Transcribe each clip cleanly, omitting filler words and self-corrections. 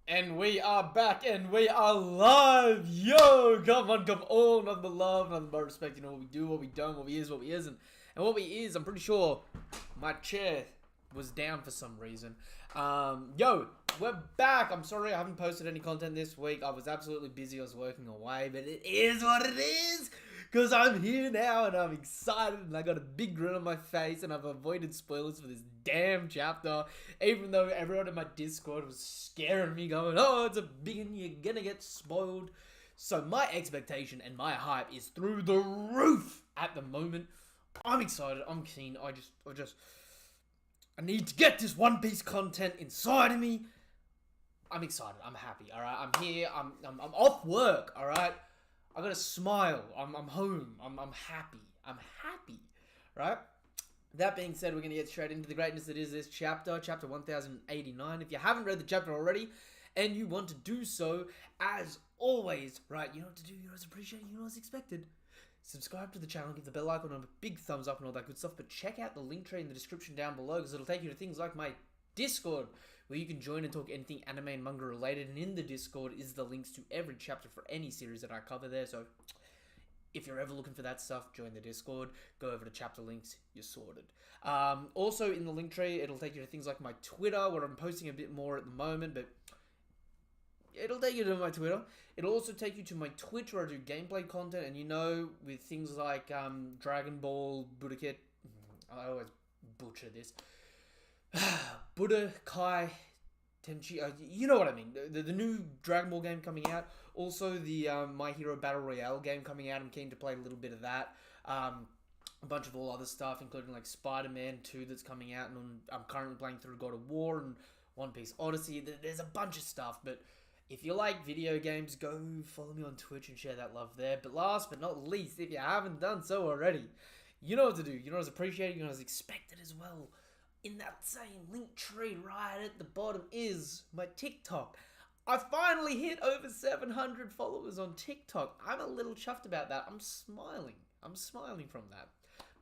And we are back and we are live! Yo! Come on, nothing but love, nothing but respect. You know what we do, what we don't, what we is, what we isn't. And what we is, I'm pretty sure my chair was down for some reason. Yo, we're back! I'm sorry I haven't posted any content this week. I was absolutely busy, I was working away, but it is what it is! Because I'm here now and I'm excited and I got a big grin on my face and I've avoided spoilers for this damn chapter. Even though everyone in my Discord was scaring me going, oh, it's a big one, you're gonna get spoiled. So my expectation and my hype is through the roof at the moment. I'm excited, I'm keen, I need to get this One Piece content inside of me. I'm excited, I'm happy, alright? I'm here, I'm off work, alright? I got a smile. I'm home. I'm happy. I'm happy. Right? That being said, we're going to get straight into the greatness that is this chapter. Chapter 1089. If you haven't read the chapter already, and you want to do so, as always, right, you know what to do, you know what's appreciated, you know what's expected. Subscribe to the channel, give the bell icon a big thumbs up and all that good stuff, but check out the link tree in the description down below, because it'll take you to things like my Discord, where you can join and talk anything anime and manga related, and in the Discord is the links to every chapter for any series that I cover there, so if you're ever looking for that stuff, join the Discord, go over to chapter links, you're sorted. Also in the link tree, it'll take you to things like my Twitter, where I'm posting a bit more at the moment, but it'll take you to my Twitter. It'll also take you to my Twitch, where I do gameplay content, and you know, with things like Dragon Ball, Budokai, I always butcher this, Budokai Tenchi, you know what I mean, the new Dragon Ball game coming out, also the My Hero Battle Royale game coming out. I'm keen to play a little bit of that, a bunch of all other stuff, including like Spider-Man 2 that's coming out, and I'm currently playing through God of War and One Piece Odyssey. There's a bunch of stuff, but if you like video games, go follow me on Twitch and share that love there. But last but not least, if you haven't done so already, you know what to do, you know what's appreciated, you know what's expected as well. In that same link tree right at the bottom is my TikTok. I finally hit over 700 followers on TikTok. I'm a little chuffed about that. I'm smiling. I'm smiling from that.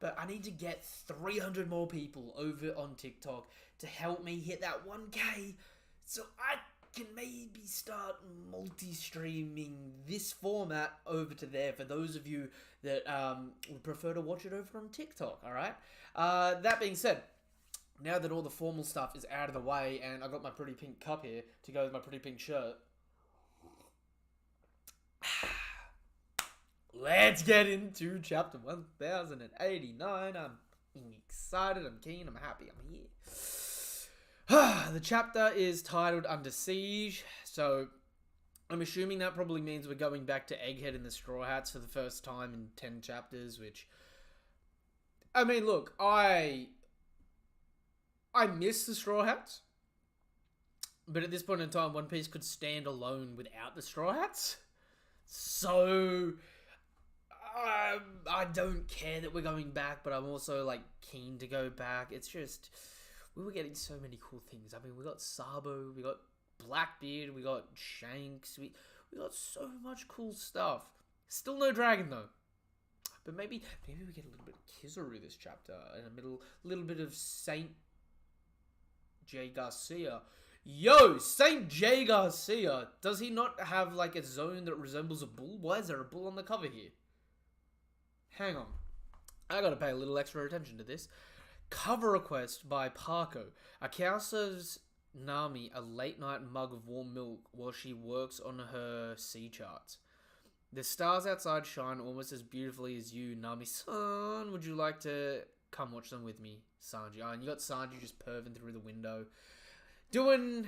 But I need to get 300 more people over on TikTok to help me hit that 1K, so I can maybe start multi-streaming this format over to there for those of you that would prefer to watch it over on TikTok, alright? That being said, now that all the formal stuff is out of the way and I got my pretty pink cup here to go with my pretty pink shirt, let's get into chapter 1089. I'm excited, I'm keen, I'm happy, I'm here. The chapter is titled Under Siege, so I'm assuming that probably means we're going back to Egghead and the Straw Hats for the first time in 10 chapters, which, I mean, look, I miss the Straw Hats, but at this point in time, One Piece could stand alone without the Straw Hats. So, I don't care that we're going back, but I'm also, like, keen to go back. It's just, we were getting so many cool things. I mean, we got Sabo, we got Blackbeard, we got Shanks, we got so much cool stuff. Still no dragon, though. But maybe we get a little bit of Kizaru this chapter, and a little bit of Saint J. Garcia. Yo, Saint J. Garcia. Does he not have like a zone that resembles a bull? Why is there a bull on the cover here? Hang on. I gotta pay a little extra attention to this. Cover request by Parko. A cow serves Nami a late night mug of warm milk while she works on her sea charts. The stars outside shine almost as beautifully as you, Nami-san. Would you like to come watch them with me, Sanji? Oh, and you got Sanji just perving through the window. Doing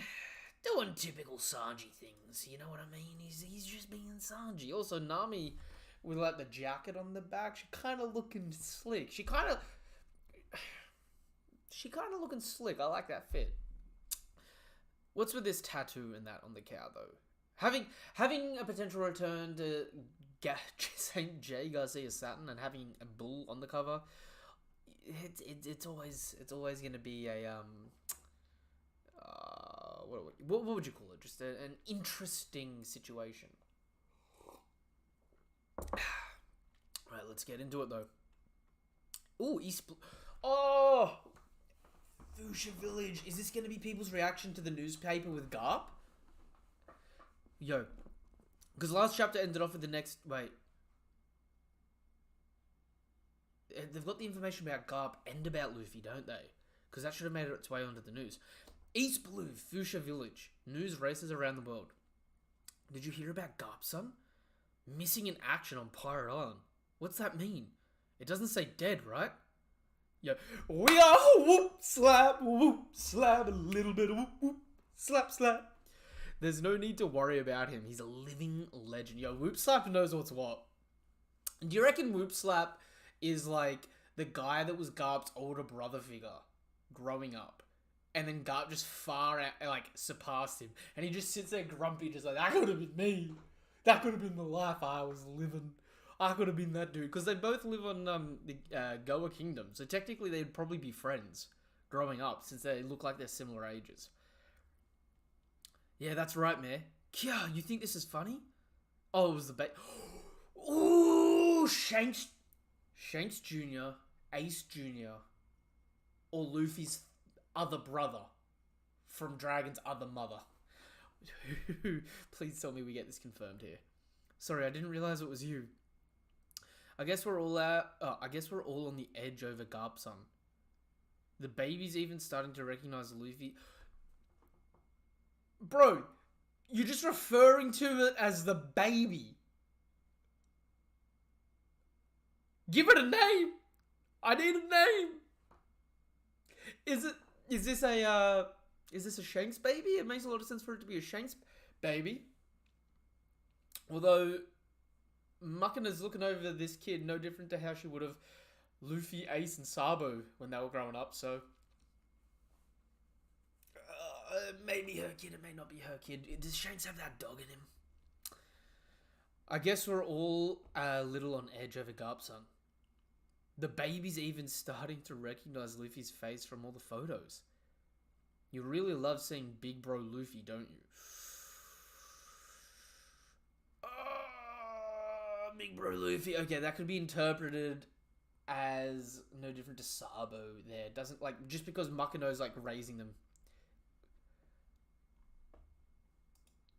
typical Sanji things, you know what I mean? He's just being Sanji. Also, Nami, with like the jacket on the back, she kind of looking slick. She kind of looking slick. I like that fit. What's with this tattoo and that on the cow, though? Having a potential return to St. J. Garcia Saturn and having a bull on the cover, it's always gonna be a what would you call it? Just an interesting situation. Right, let's get into it though. Ooh, oh, Fuchsia Village. Is this gonna be people's reaction to the newspaper with Garp? Yo. Because last chapter ended off with the next... Wait. They've got the information about Garp and about Luffy, don't they? Because that should have made its way onto the news. East Blue, Fuchsia Village. News races around the world. Did you hear about Garp's son? Missing in action on Pirate Island. What's that mean? It doesn't say dead, right? Yo, we are whoop, slap, a little bit of whoop, whoop, slap, slap. There's no need to worry about him. He's a living legend. Yo, Whoop Slap knows what's what. Do you reckon Whoop Slap is like the guy that was Garp's older brother figure growing up? And then Garp just far out, like, surpassed him. And he just sits there grumpy, just like, that could have been me. That could have been the life I was living. I could have been that dude. Because they both live on the Goa Kingdom. So technically they'd probably be friends growing up, since they look like they're similar ages. Yeah, that's right, man. Kia, you think this is funny? Oh, it was the Ooh, Shanks Jr., Ace Jr., or Luffy's other brother from Dragon's other mother. Please tell me we get this confirmed here. Sorry, I didn't realize it was you. I guess we're all on the edge over Garp-san. The baby's even starting to recognize Luffy. Bro, you're just referring to it as the baby. Give it a name. I need a name. Is this a Shanks baby? It makes a lot of sense for it to be a Shanks baby. Although Mukina's looking over this kid no different to how she would have Luffy, Ace, and Sabo when they were growing up, so it may be her kid, it may not be her kid. Does Shanks have that dog in him? I guess we're all a little on edge over Garp-san. The baby's even starting to recognize Luffy's face from all the photos. You really love seeing Big Bro Luffy, don't you? Big Bro Luffy. Okay, that could be interpreted as no different to Sabo there. Doesn't, like, just because Mukino's, like, raising them.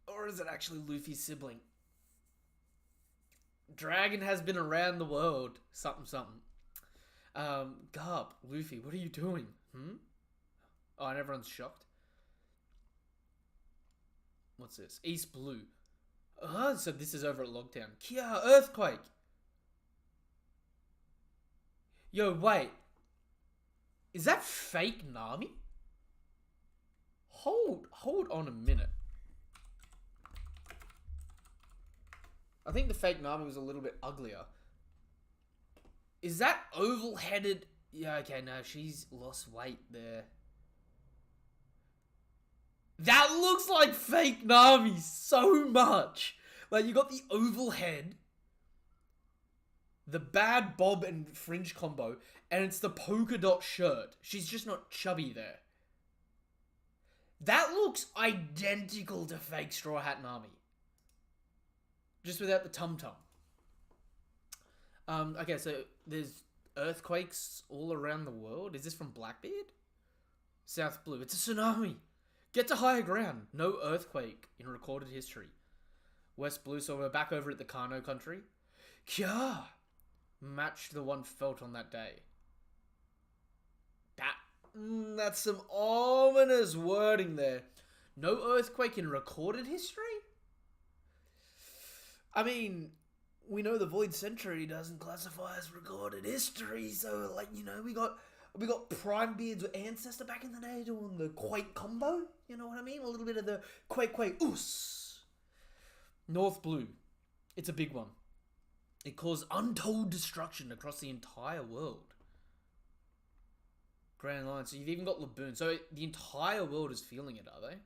Or is it actually Luffy's sibling? Dragon has been around the world. Something, something. Garp, Luffy, what are you doing? Oh, and everyone's shocked. What's this? East Blue. So this is over at Logtown. Kia, earthquake. Yo, wait. Is that fake Nami? Hold on a minute. I think the fake Nami was a little bit uglier. Is that oval-headed? Yeah, okay, no, she's lost weight there. That looks like fake Nami so much. Like, you got the oval head, the bad bob and fringe combo, and it's the polka dot shirt. She's just not chubby there. That looks identical to fake Straw Hat Nami. Just without the tum-tum. Okay, so there's earthquakes all around the world. Is this from Blackbeard? South Blue. It's a tsunami. Get to higher ground. No earthquake in recorded history. West Blue, so we're back over at the Kano country. Kya! Matched the one felt on that day. That's some ominous wording there. No earthquake in recorded history? I mean, we know the Void Century doesn't classify as recorded history, so, like, you know, we got Prime Beard's ancestor back in the day doing the Quake combo, you know what I mean? A little bit of the Quake oos. North Blue, it's a big one. It caused untold destruction across the entire world. Grand Line, so you've even got Laboon. So the entire world is feeling it, are they?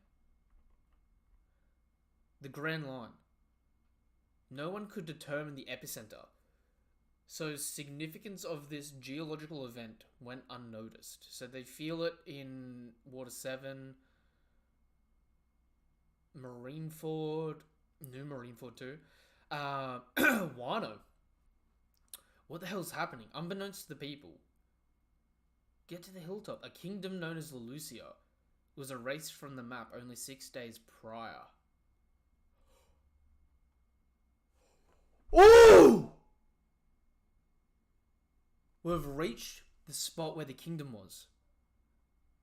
The Grand Line. No one could determine the epicenter. So significance of this geological event went unnoticed. So they feel it in Water 7, Marineford, New Marineford too. Wano. What the hell's happening? Unbeknownst to the people. Get to the hilltop. A kingdom known as Lelucia was erased from the map only 6 days prior. Ooh! We've reached the spot where the kingdom was.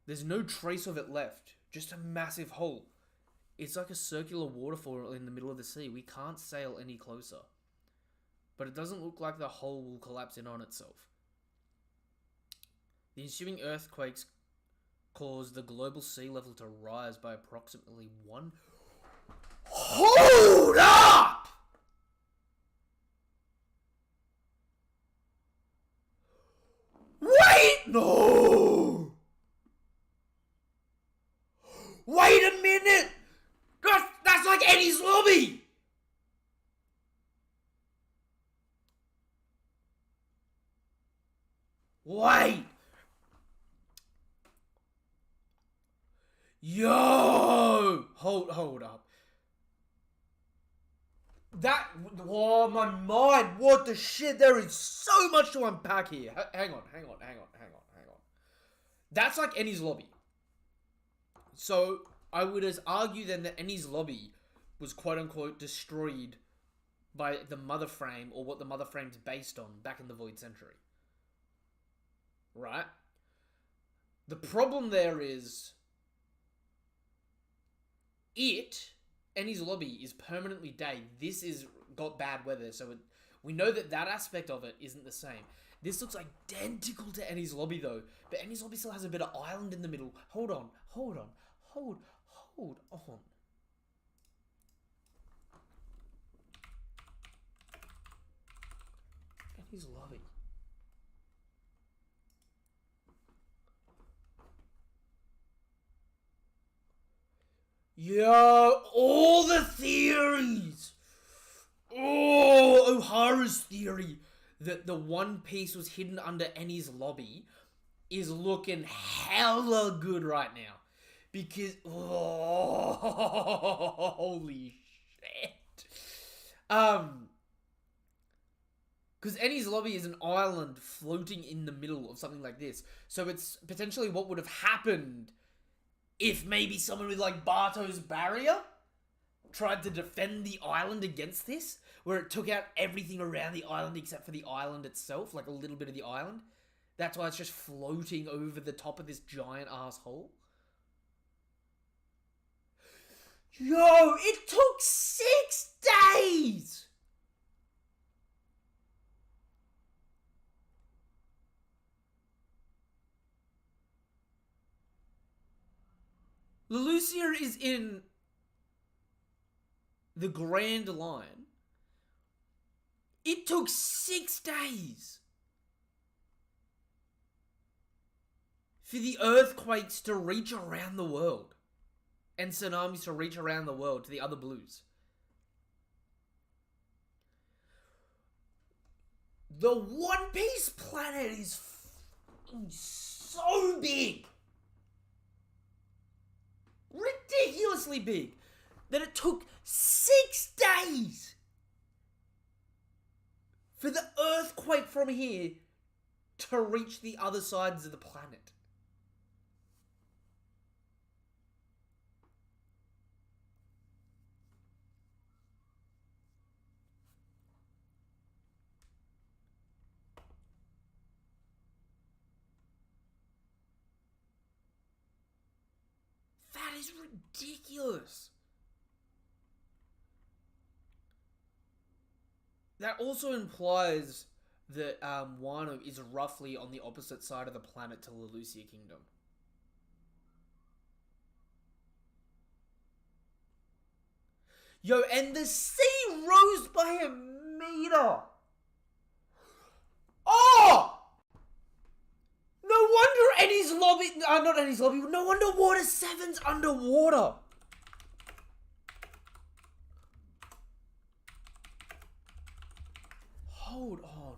There's no trace of it left. Just a massive hole. It's like a circular waterfall in the middle of the sea. We can't sail any closer. But it doesn't look like the hole will collapse in on itself. The ensuing earthquakes caused the global sea level to rise by approximately 1... Hold up! Wait! No! Wait a minute! That's like Eddie's lobby! Wait! Yo! Hold up. Oh my mind, what the shit? There is so much to unpack here. Hang on. That's like Ennie's lobby. So, I would argue then that Ennie's lobby was quote-unquote destroyed by the Mother Frame, or what the Mother Frame's based on, back in the Void Century. Right? The problem there is... Ennie's lobby is permanently day. This is got bad weather, so we know that aspect of it isn't the same. This looks identical to Ennie's lobby though, but Ennie's lobby still has a bit of island in the middle. Hold on. Ennie's lobby. Yo, all the theories! Oh, O'Hara's theory that the One Piece was hidden under Ennie's lobby is looking hella good right now. Because, holy shit. Because Ennie's lobby is an island floating in the middle of something like this. So it's potentially what would have happened if maybe someone with like Barto's barrier tried to defend the island against this, where it took out everything around the island except for the island itself, like a little bit of the island. That's why it's just floating over the top of this giant asshole. Yo, it took 6 days! Lucia is in the Grand Line. It took 6 days for the earthquakes to reach around the world and tsunamis to reach around the world to the other blues. The One Piece planet is so big. Ridiculously big, that it took 6 days for the earthquake from here to reach the other sides of the planet. That is ridiculous. That also implies that Wano is roughly on the opposite side of the planet to the Lucia Kingdom. Yo, and the sea rose by a meter. Oh! No wonder Ennie's lobby... not Ennie's lobby. No wonder Water 7's underwater. Hold on.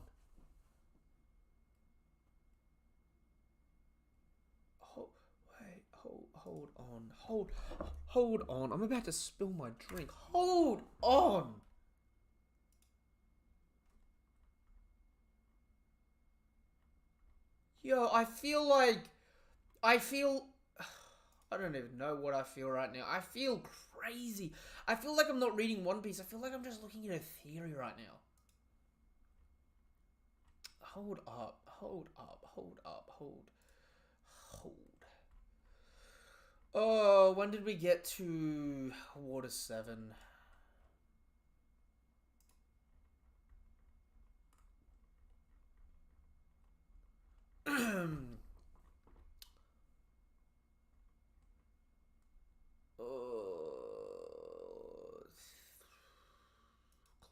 Hold on. I'm about to spill my drink. Hold on. Yo, I don't even know what I feel right now. I feel crazy. I feel like I'm not reading One Piece. I feel like I'm just looking at a theory right now. hold up, hold up, hold up, hold. Oh, when did we get to Water 7?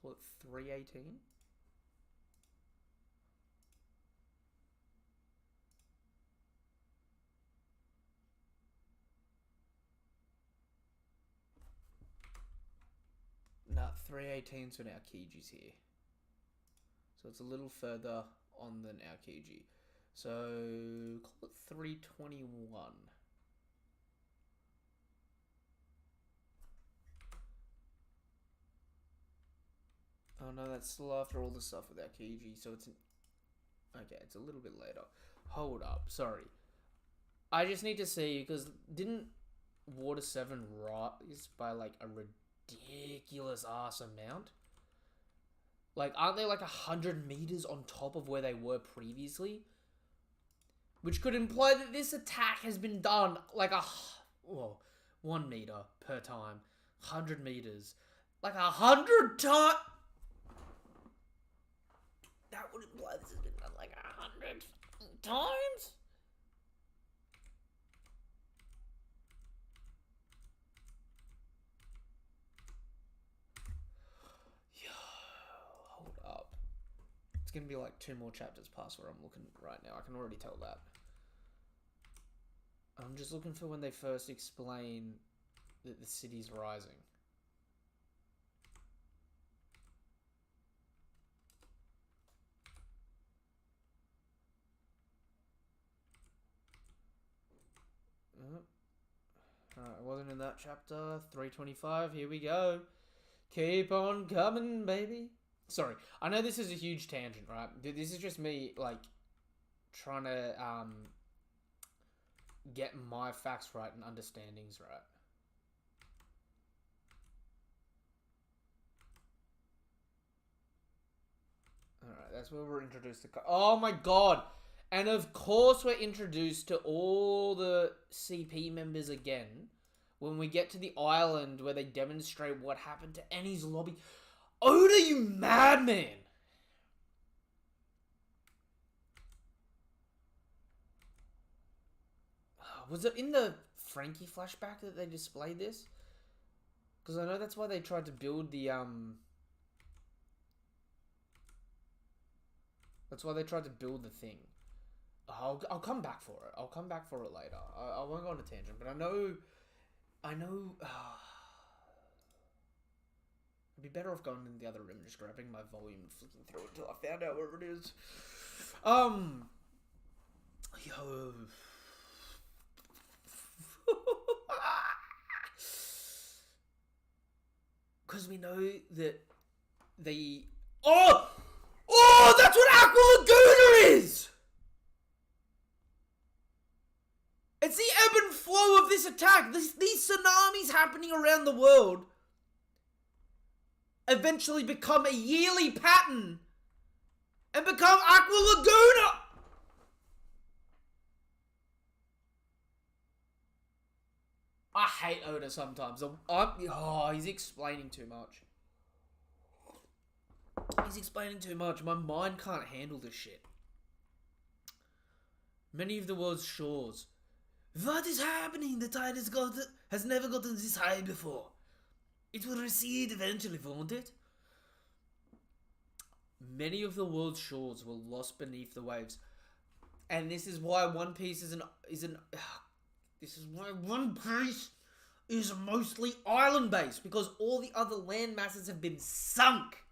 Call it 318. Nah, 318 so now Kiji's here. So it's a little further on than our Kiji. So call it 321. Oh no, that's still after all the stuff with our Kiji, so it's okay, it's a little bit later. Hold up, sorry. I just need to see, because didn't Water 7 rise by like a ridiculous ass amount? Like, aren't they like 100 meters on top of where they were previously? Which could imply that this attack has been done like 1 meter per time. 100 meters. Like 100 times. That would imply this has been done like 100 times. Hold up. It's gonna be like 2 more chapters past where I'm looking right now. I can already tell that. I'm just looking for when they first explain that the city's rising. Alright, I wasn't in that chapter. 325, here we go. Keep on coming, baby. Sorry, I know this is a huge tangent, right? This is just me, like, trying to, get my facts right and understandings right. Alright, that's where we're introduced to... Oh my god! And of course we're introduced to all the CP members again when we get to the island where they demonstrate what happened to Annie's lobby. Oda, you madman! Was it in the Frankie flashback that they displayed this? Because I know that's why they tried to build the, That's why they tried to build the thing. I'll come back for it. I'll come back for it later. I won't go on a tangent, but I know... I'd be better off going in the other room, just grabbing my volume and flicking through it until I found out where it is. Yo... Because we know that the... Oh! Oh, that's what Aqua Laguna is! It's the ebb and flow of this attack. These tsunamis happening around the world eventually become a yearly pattern and become Aqua Laguna! I hate Oda sometimes. He's explaining too much. He's explaining too much. My mind can't handle this shit. Many of the world's shores. What is happening? The tide has never gotten this high before. It will recede eventually, won't it? Many of the world's shores were lost beneath the waves. And this is why One Piece this is why One Piece is mostly island-based, because all the other land masses have been sunk.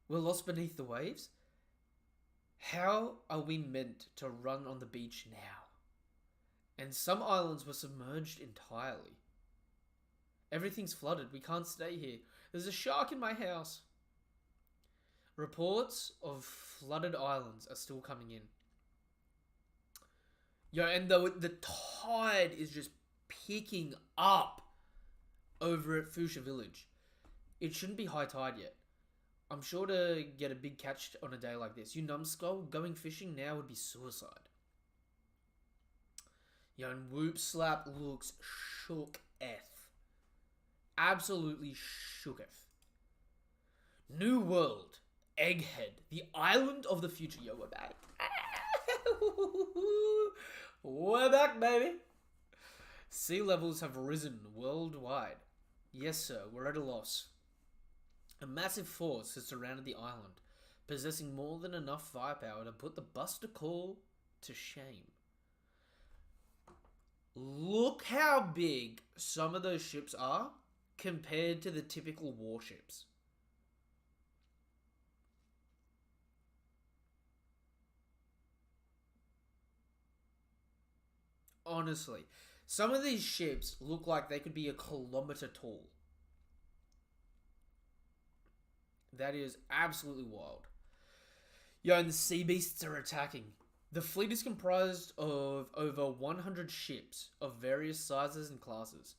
We're lost beneath the waves? How are we meant to run on the beach now? And some islands were submerged entirely. Everything's flooded. We can't stay here. There's a shark in my house. Reports of flooded islands are still coming in. Yo, and the tide is just picking up over at Fuchsia Village. It shouldn't be high tide yet. I'm sure to get a big catch on a day like this. You numbskull, going fishing now would be suicide. Yo, and Whoop Slap looks shook F. Absolutely shook F. New World. Egghead. The island of the future. Yo, we're back. We're back, baby. Sea levels have risen worldwide. Yes, sir, we're at a loss. A massive force has surrounded the island, possessing more than enough firepower to put the Buster Call to shame. Look how big some of those ships are compared to the typical warships. Honestly, some of these ships look like they could be a kilometer tall. That is absolutely wild. Yo, and the sea beasts are attacking. The fleet is comprised of over 100 ships of various sizes and classes.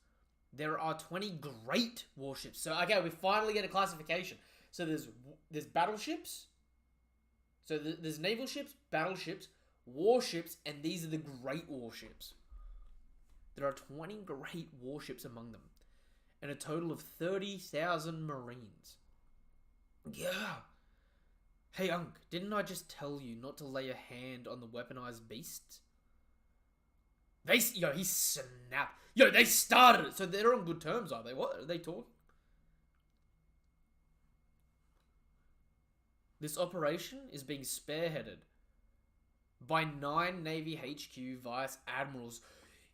There are 20 great warships. So, okay, we finally get a classification. So there's battleships. So there's naval ships, battleships, warships, and these are the great warships. There are 20 great warships among them, and a total of 30,000 marines. Yeah. Hey, Unc, didn't I just tell you not to lay a hand on the weaponized beasts? Yo, he snapped. Yo, they started it, so they're on good terms, are they? What are they talking? This operation is being spearheaded by 9 Navy HQ Vice Admirals.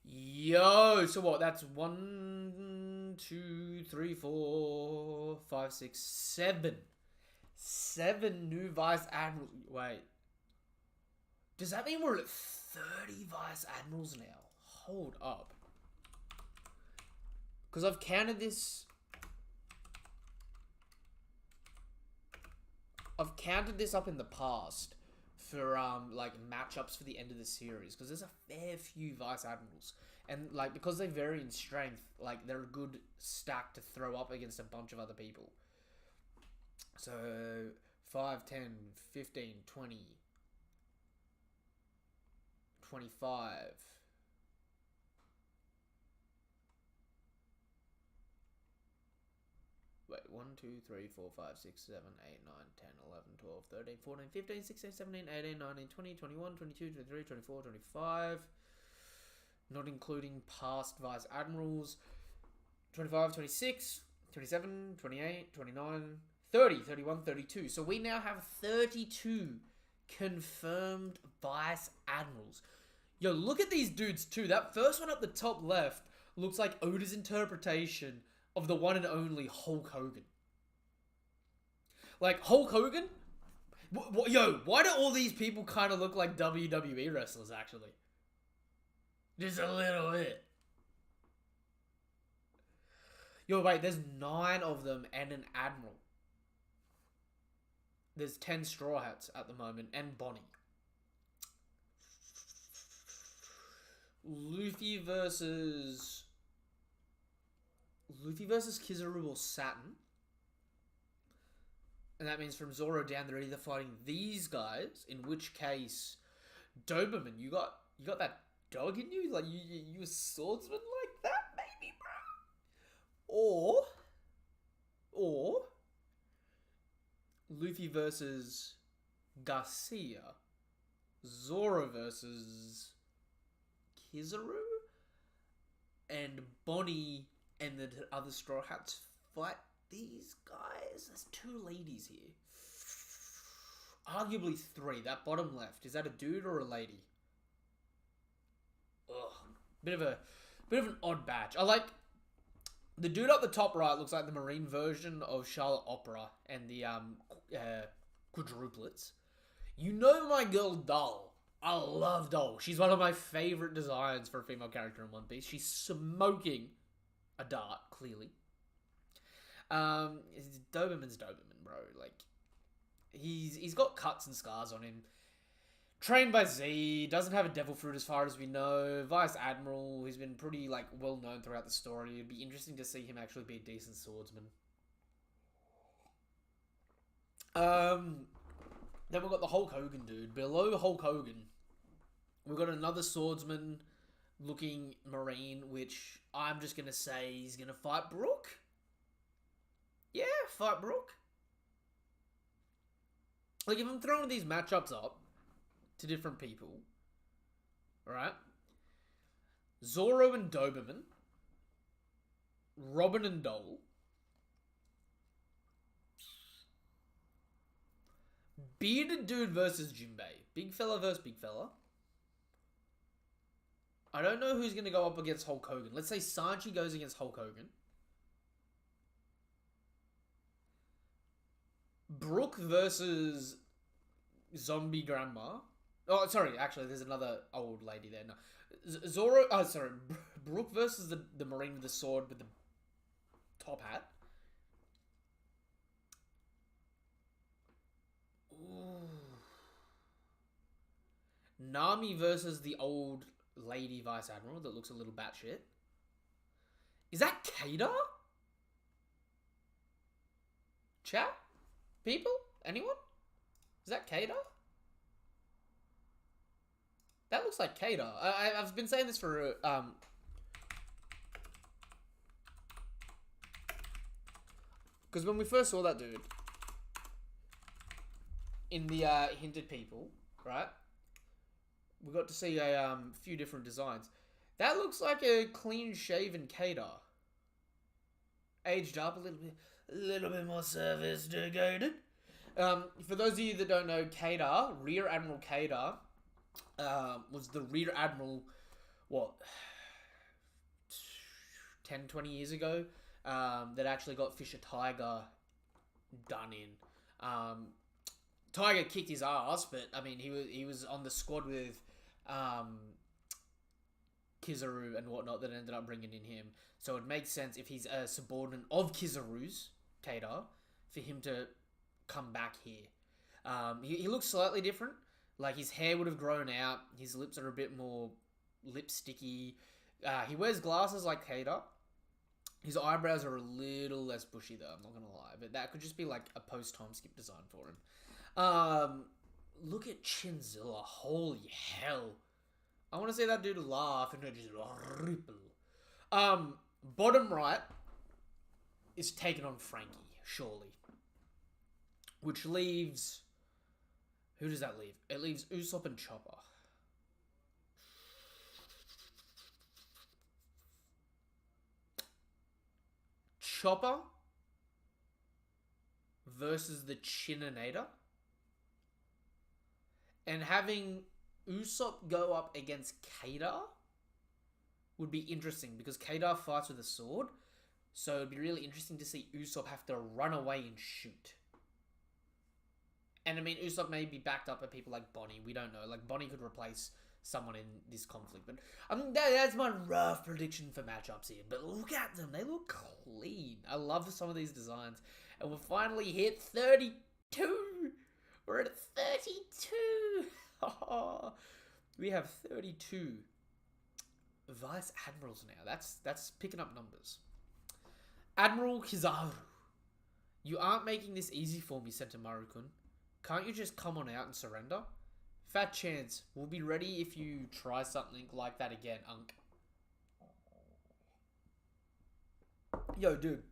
Yo, so what? That's 1, 2, 3, 4, 5, 6, 7. 7 new Vice Admirals. Wait. Does that mean we're at 30 Vice Admirals now? Hold up. Because I've counted this. I've counted this up in the past for like matchups for the end of the series, because there's a fair few Vice Admirals, and like because they vary in strength, like they're a good stack to throw up against a bunch of other people. So 5, 10, 15, 20, 25. Wait, 1, 2, 3, 4, 5, 6, 7, 8, 9, 10, 11, 12, 13, 14, 15, 16, 17, 18, 19, 20, 21, 22, 23, 24, 25. Not including past Vice Admirals. 25, 26, 27, 28, 29, 30, 31, 32. So we now have 32 confirmed Vice Admirals. Yo, look at these dudes too. That first one up the top left looks like Oda's interpretation of the one and only Hulk Hogan. Like, Hulk Hogan? Yo, why do all these people kind of look like WWE wrestlers, actually? Just a little bit. Yo, wait, there's 9 of them and an Admiral. There's 10 Straw Hats at the moment, and Bonnie. Luffy versus Kizaru or Saturn. And that means from Zoro down, they're either fighting these guys, in which case, Doberman, you got that dog in you? Like, you a swordsman like that, maybe, bro? Or, Luffy versus Garcia. Zoro versus Kizaru. And Bonnie and the other Straw Hats fight these guys. There's 2 ladies here. Arguably 3. That bottom left, is that a dude or a lady? Ugh. Bit of an odd batch. I like the dude up the top right. Looks like the Marine version of Charlotte Opera and the quadruplets. You know my girl Doll. I love Doll. She's one of my favorite designs for a female character in One Piece. She's smoking a dart, clearly. Doberman's Doberman, bro. Like, he's got cuts and scars on him. Trained by Z, doesn't have a devil fruit as far as we know. Vice Admiral, he's been pretty, like, well known throughout the story. It'd be interesting to see him actually be a decent swordsman. Then we've got the Hulk Hogan dude. Below Hulk Hogan, we've got another swordsman looking Marine, which I'm just going to say he's going to fight Brooke. Yeah, fight Brooke. Like, if I'm throwing these matchups up to different people, alright? Zorro and Doberman. Robin and Dole. Bearded dude versus Jinbei. Big fella versus big fella. I don't know who's going to go up against Hulk Hogan. Let's say Sanchi goes against Hulk Hogan. Brooke versus Zombie Grandma. Oh, sorry. Actually, there's another old lady there. No. Zorro... Oh, sorry. Brooke versus the Marine with the sword with the top hat. Ooh. Nami versus the old lady Vice Admiral that looks a little batshit. Is that Kato? Chat? People? Anyone? Is that Kato? That looks like Kato. I've been saying this for because when we first saw that dude in the Hinted People, right? We got to see a few different designs. That looks like a clean-shaven Kato. Aged up a little bit more sophisticated. For those of you that don't know, Kato, Rear Admiral Kato, was the Rear Admiral, 10, 20 years ago, that actually got Fisher Tiger done in. Tiger kicked his ass, but I mean, he was on the squad with Kizaru and whatnot that ended up bringing in him. So it makes sense if he's a subordinate of Kizaru's, Kato, for him to come back here. He looks slightly different. Like, his hair would have grown out. His lips are a bit more lipsticky. He wears glasses like Kato. His eyebrows are a little less bushy, though. I'm not going to lie. But that could just be, like, a post-time skip design for him. Look at Chinzilla. Holy hell. I want to see that dude laugh and just ripple. Bottom right is taken on Frankie, surely. Which leaves... Who does that leave? It leaves Usopp and Chopper. Chopper versus the Chininator. And having Usopp go up against Kadar would be interesting because Kadar fights with a sword. So it'd be really interesting to see Usopp have to run away and shoot. And I mean, Usopp may be backed up by people like Bonnie. We don't know. Like, Bonnie could replace someone in this conflict. But that's my rough prediction for matchups here. But look at them. They look clean. I love some of these designs. And we've finally hit 32. We're at 32. We have 32 Vice Admirals now. That's picking up numbers. Admiral Kizaru. You aren't making this easy for me, Sentomaru-kun. Can't you just come on out and surrender? Fat chance. We'll be ready if you try something like that again, Unk. Yo, dude.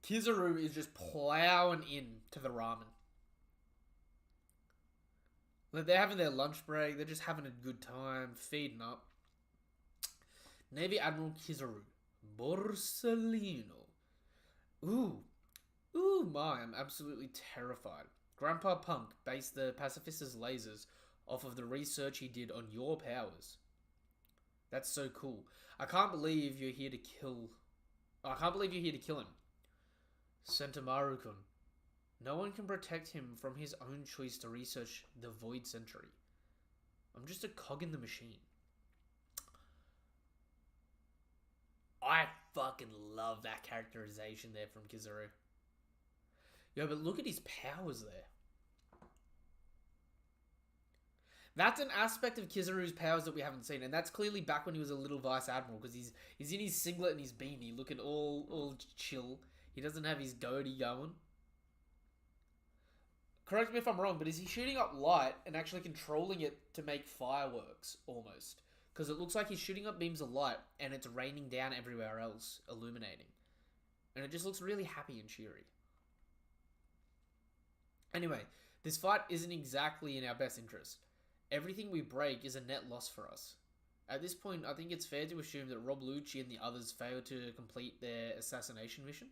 Kizaru is just plowing in to the ramen. Like, they're having their lunch break. They're just having a good time, feeding up. Navy Admiral Kizaru. Borsellino. Ooh. Ooh, my. I'm absolutely terrified. Grandpa Punk based the Pacifista's lasers off of the research he did on your powers. That's so cool. I can't believe you're here to kill... I can't believe you're here to kill him. Sentomaru-kun. No one can protect him from his own choice to research the Void Century. I'm just a cog in the machine. I fucking love that characterization there from Kizaru. Yo, but look at his powers there. That's an aspect of Kizaru's powers that we haven't seen, and that's clearly back when he was a little Vice Admiral, because he's in his singlet and his beanie, looking all chill. He doesn't have his goatee going. correct me if I'm wrong, but is he shooting up light and actually controlling it to make fireworks, almost? Because it looks like he's shooting up beams of light and it's raining down everywhere else, illuminating. And it just looks really happy and cheery. Anyway, this fight isn't exactly in our best interest. Everything we break is a net loss for us. At this point, I think it's fair to assume that Rob Lucci and the others failed to complete their assassination mission,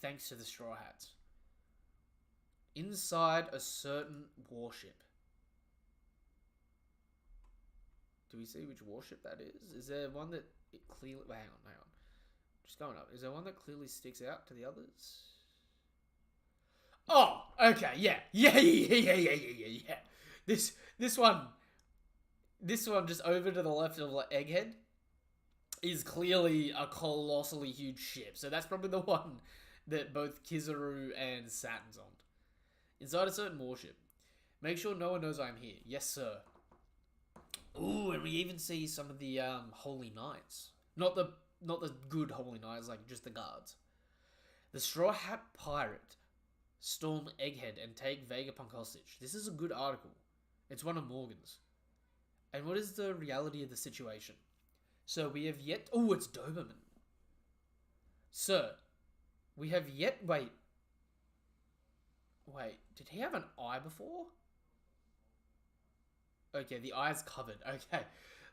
thanks to the Straw Hats. Inside a certain warship. Do we see which warship that is? Is there one that it clearly... Hang on. Just going up. Is there one that clearly sticks out to the others? Oh, okay, yeah. This one just over to the left of Egghead is clearly a colossally huge ship. So that's probably the one that both Kizaru and Saturn's on. Inside a certain warship. Make sure no one knows I'm here. Yes, sir. Ooh, and we even see some of the Holy Knights. Not the good Holy Knights, like just the guards. The Straw Hat Pirate storm Egghead and take Vegapunk hostage. This is a good article. It's one of Morgan's. And what is the reality of the situation? So we have yet... Oh, it's Doberman. Sir, we have yet... Wait, did he have an eye before? Okay, the eye's covered. Okay.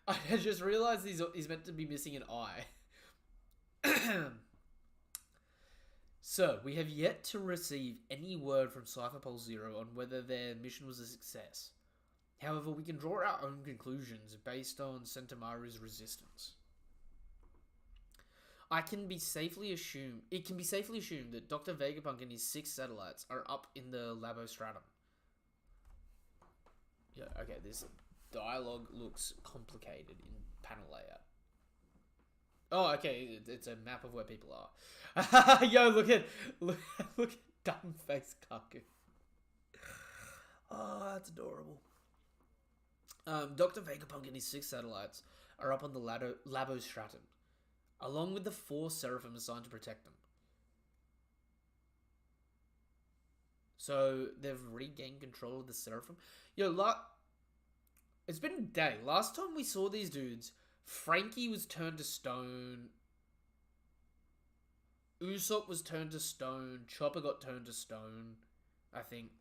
I just realized he's meant to be missing an eye. So, we have yet to receive any word from Cypher Pulse Zero on whether their mission was a success. However, we can draw our own conclusions based on Sentomaru's resistance. It can be safely assumed that Dr. Vegapunk and his 6 satellites are up in the Labostratum. Yeah, okay, this dialogue looks complicated in panel layout. Oh, okay, it's a map of where people are. Yo, look at dumb face Kaku. Oh, that's adorable. Dr. Vegapunk and his 6 satellites are up on the Labostratum, along with the 4 Seraphim assigned to protect them. So, they've regained control of the Seraphim. Yo, it's been a day. Last time we saw these dudes, Frankie was turned to stone. Usopp was turned to stone. Chopper got turned to stone, I think.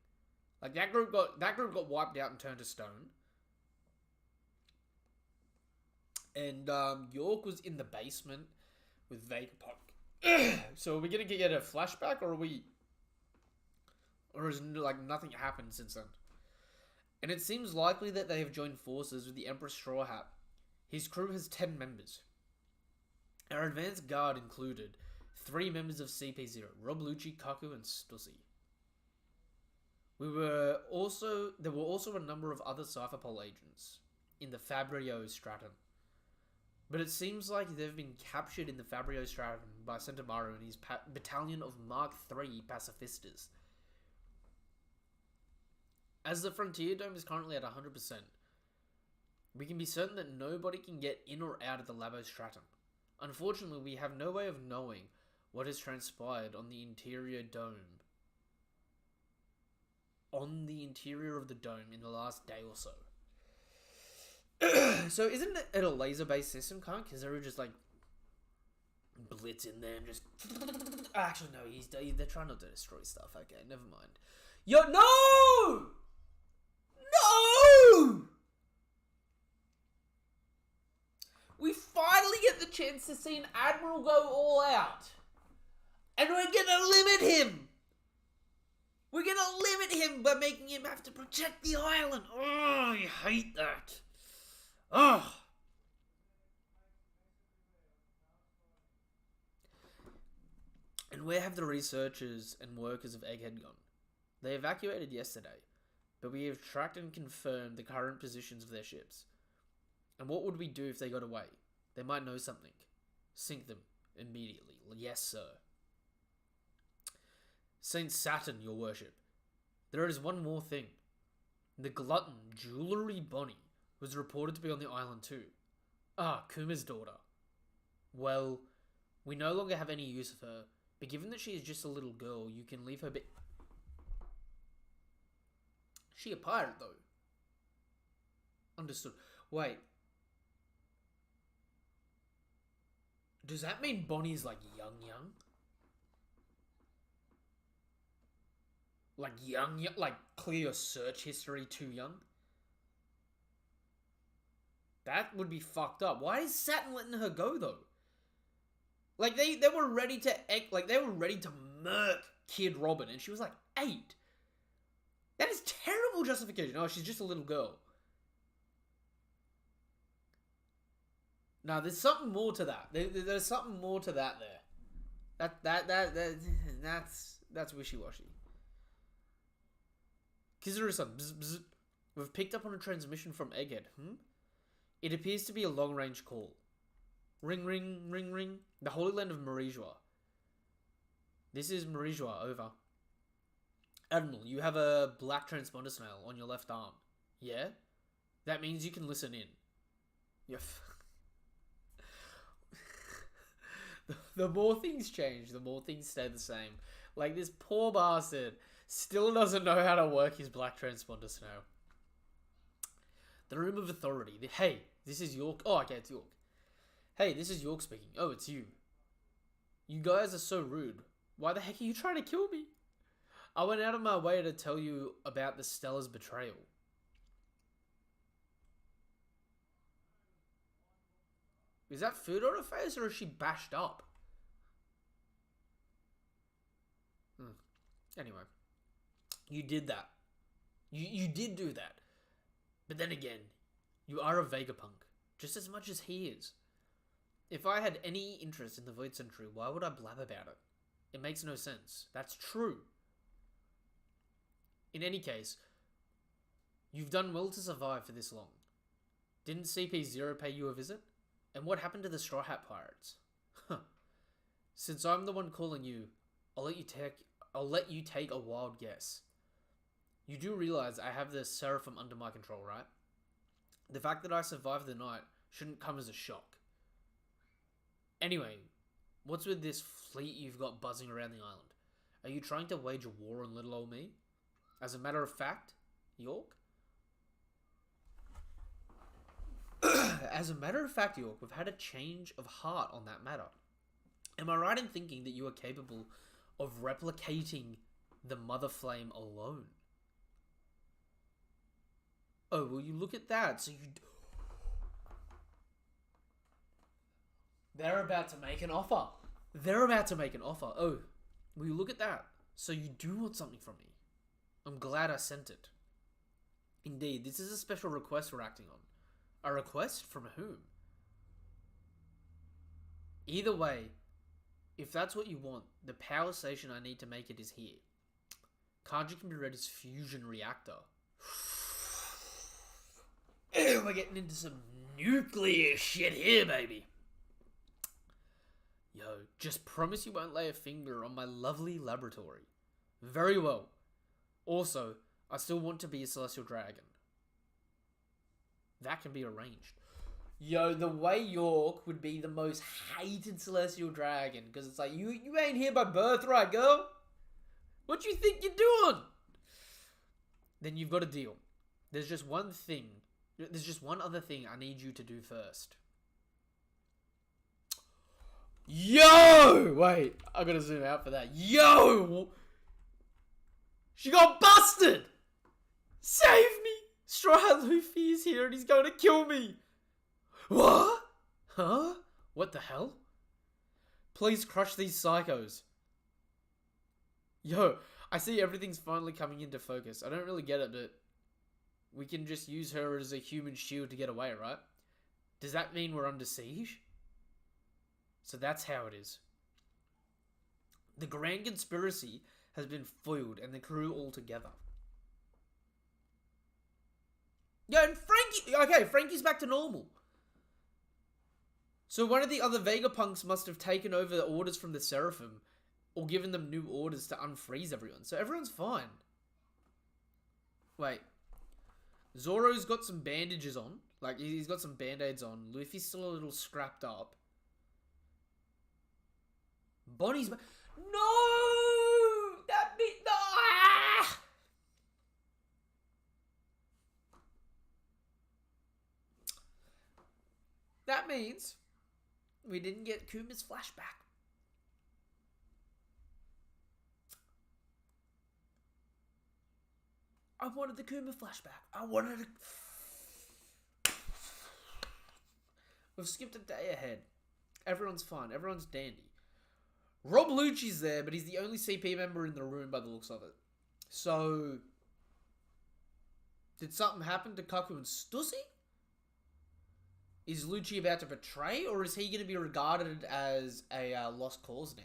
Like, that group got wiped out and turned to stone. And York was in the basement with Vegapunk. So are we gonna get a flashback, or is like nothing happened since then? And it seems likely that they have joined forces with the Emperor Straw Hat. His crew has 10 members. Our advanced guard included 3 members of CP0, Rob Lucci, Kaku, and Stussy. There were also a number of other Cypherpol agents in the Fabrio Stratum. But it seems like they've been captured in the Fabrio Stratum by Sentomaru and his battalion of Mark III pacifistas. As the Frontier Dome is currently at 100%, we can be certain that nobody can get in or out of the Labostratum. Unfortunately, we have no way of knowing what has transpired on the interior dome. On the interior of the dome in the last day or so. So isn't it a laser-based system, kind of? Because they were just like blitz in there and just... Actually, no, they're trying not to destroy stuff. Okay, never mind. Yo, no! No! We finally get the chance to see an Admiral go all out. And we're gonna limit him. We're gonna limit him by making him have to protect the island. Oh, I hate that. Oh. And where have the researchers and workers of Egghead gone? They evacuated yesterday, but we have tracked and confirmed the current positions of their ships. And what would we do if they got away? They might know something. Sink them immediately. Yes, sir. Saint Saturn, your worship. There is one more thing. The glutton, Jewelry Bonnie, was reported to be on the island too. Ah, Kuma's daughter. Well, we no longer have any use of her, but given that she is just a little girl, you can leave her She a pirate, though. Understood. Wait. Does that mean Bonnie's, like, young? Like, young? Like, clear your search history too young? That would be fucked up. Why is Saturn letting her go, though? Like, they were ready to... Like, they were ready to murk Kid Robin, and she was, like, 8. That is terrible justification. Oh, she's just a little girl. No, there's something more to that. There's something more to that there. That's wishy-washy. Kizaru-san, bzz, bzz. We've picked up on a transmission from Egghead. It appears to be a long-range call. Ring, ring, ring, ring. The Holy Land of Marijua. This is Marijua, over. Admiral, you have a black transponder snail on your left arm. Yeah? That means you can listen in. Yeah. The more things change, the more things stay the same. Like, this poor bastard still doesn't know how to work his black transponder snail. The Room of Authority. Hey, this is York. Oh, okay, it's York. Hey, this is York speaking. Oh, it's you. You guys are so rude. Why the heck are you trying to kill me? I went out of my way to tell you about the Stella's betrayal. Is that food on her face, or is she bashed up? Anyway. You did that. You did do that. But then again, you are a Vegapunk, just as much as he is. If I had any interest in the Void Century, why would I blab about it? It makes no sense. That's true. In any case, you've done well to survive for this long. Didn't CP0 pay you a visit? And what happened to the Straw Hat Pirates? Since I'm the one calling you, I'll let you take a wild guess. You do realize I have the Seraphim under my control, right? The fact that I survived the night shouldn't come as a shock. Anyway, what's with this fleet you've got buzzing around the island? Are you trying to wage a war on little old me? As a matter of fact, York? As a matter of fact, York, we've had a change of heart on that matter. Am I right in thinking that you are capable of replicating the Mother Flame alone? Oh, well, you look at that. So you... They're about to make an offer. They're about to make an offer. Oh, will you look at that? So you do want something from me. I'm glad I sent it. Indeed, this is a special request we're acting on. A request from whom? Either way, if that's what you want, the power station I need to make it is here. Kanji can be read as fusion reactor. We're getting into some nuclear shit here, baby. Yo, just promise you won't lay a finger on my lovely laboratory. Very well. Also, I still want to be a celestial dragon. That can be arranged. Yo, the way York would be the most hated celestial dragon, because it's like, you ain't here by birthright, girl. What do you think you're doing? Then you've got a deal. There's just one other thing I need you to do first. Yo! Wait, I gotta zoom out for that. Yo! She got busted! Save me! Straw Hat Luffy is here and he's going to kill me! What? Huh? What the hell? Please crush these psychos. Yo, I see everything's finally coming into focus. I don't really get it, but we can just use her as a human shield to get away, right? Does that mean we're under siege? So that's how it is. The grand conspiracy has been foiled and the crew all together. Yeah, and Frankie... Okay, Frankie's back to normal. So one of the other Vegapunks must have taken over the orders from the Seraphim or given them new orders to unfreeze everyone. So everyone's fine. Wait. Zoro's got some bandages on. Like, he's got some band-aids on. Luffy's still a little scrapped up. Bonnie's... No! That bit... Ah! That means we didn't get Kuma's flashback. I wanted the Kuma flashback. I wanted it. We've skipped a day ahead. Everyone's fine. Everyone's dandy. Rob Lucci's there, but he's the only CP member in the room by the looks of it. So, did something happen to Kaku and Stussy? Is Lucci about to betray, or is he going to be regarded as a lost cause now?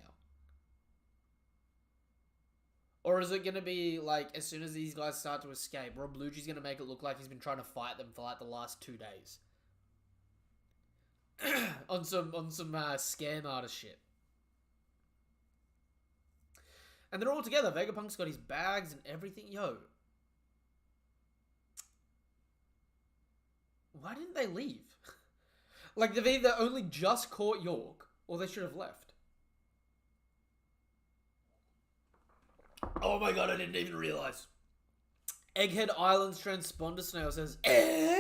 Or is it going to be like, as soon as these guys start to escape, Rob Lucci's going to make it look like he's been trying to fight them for like the last 2 days? on some scam artist shit. And they're all together. Vegapunk's got his bags and everything. Yo. Why didn't they leave? Like, they've either only just caught York, or they should have left. Oh my god, I didn't even realize. Egghead Island's transponder snail says, eh?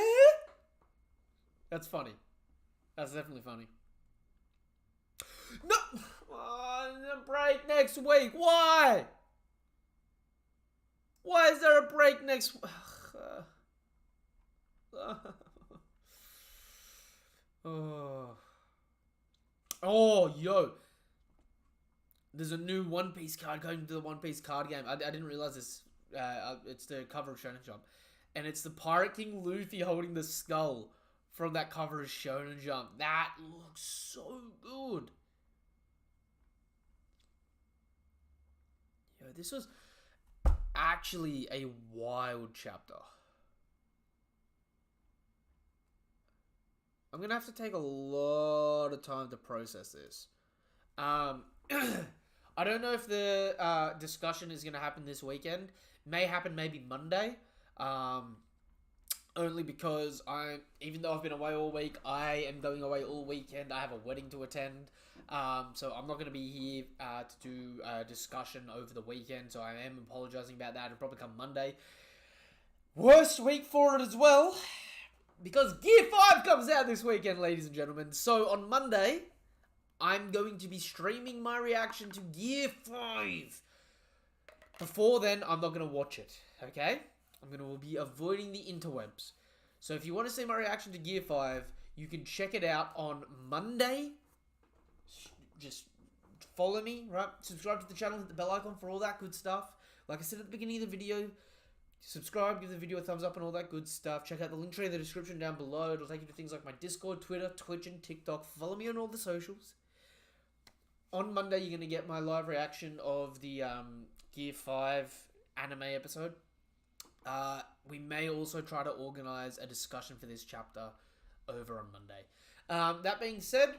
That's funny. That's definitely funny. No! A break next week. Why? Why is there a break next week? Oh, yo. There's a new One Piece card going to the One Piece card game. I didn't realize this. It's the cover of Shonen Jump. And it's the Pirate King Luffy holding the skull from that cover of Shonen Jump. That looks so good. Yo, this was actually a wild chapter. I'm going to have to take a lot of time to process this. I don't know if the discussion is going to happen this weekend. May happen maybe Monday. Only because even though I've been away all week, I am going away all weekend. I have a wedding to attend. So I'm not going to be here to do a discussion over the weekend. So I am apologizing about that. It'll probably come Monday. Worst week for it as well. Because Gear 5 comes out this weekend, ladies and gentlemen. So on Monday, I'm going to be streaming my reaction to Gear 5. Before then, I'm not going to watch it, okay? I'm going to be avoiding the interwebs. So if you want to see my reaction to Gear 5, you can check it out on Monday. Just follow me, right? Subscribe to the channel, hit the bell icon for all that good stuff. Like I said at the beginning of the video, subscribe, give the video a thumbs up and all that good stuff. Check out the link tree in the description down below. It'll take you to things like my Discord, Twitter, Twitch, and TikTok. Follow me on all the socials. On Monday, you're going to get my live reaction of the Gear 5 anime episode. We may also try to organize a discussion for this chapter over on Monday. That being said,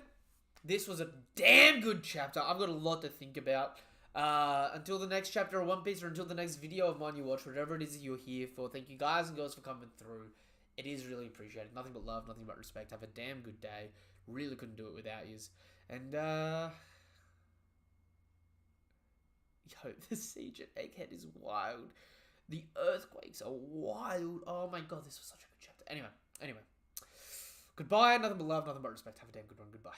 this was a damn good chapter. I've got a lot to think about. Until the next chapter of One Piece, or until the next video of mine you watch, whatever it is that you're here for, thank you guys and girls for coming through. It is really appreciated. Nothing but love, nothing but respect. Have a damn good day. Really couldn't do it without yous. And, yo, the siege at Egghead is wild. The earthquakes are wild. Oh my god, this was such a good chapter. Anyway. Goodbye, nothing but love, nothing but respect. Have a damn good one. Goodbye.